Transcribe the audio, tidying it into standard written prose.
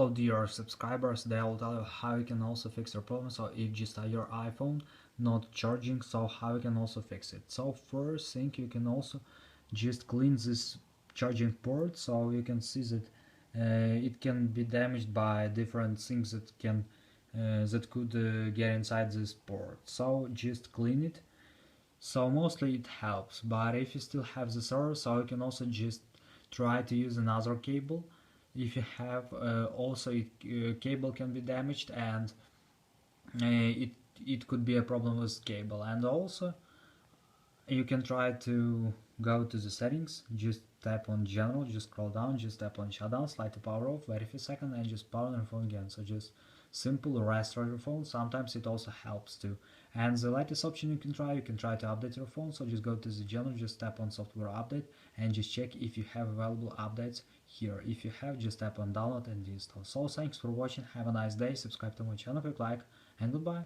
So dear subscribers, they will tell you how you can also fix your problem. So if just your iPhone not charging, so how you can also fix it. So first thing, you can also just clean this charging port, so you can see that it can be damaged by different things that could get inside this port. So just clean it. So mostly it helps, but if you still have this error, so you can also just try to use another cable. If you have cable can be damaged, and it could be a problem with cable. And also you can try to go to the settings, just tap on general, just scroll down, just tap on shutdown, slide to power off, wait a few seconds, and just power on your phone again. So just simple restore your phone. Sometimes it also helps too. And the latest option you can try to update your phone. So just go to the general, just tap on software update, and just check if you have available updates here. If you have, just tap on download and install. So thanks for watching, have a nice day, subscribe to my channel, click like, and goodbye.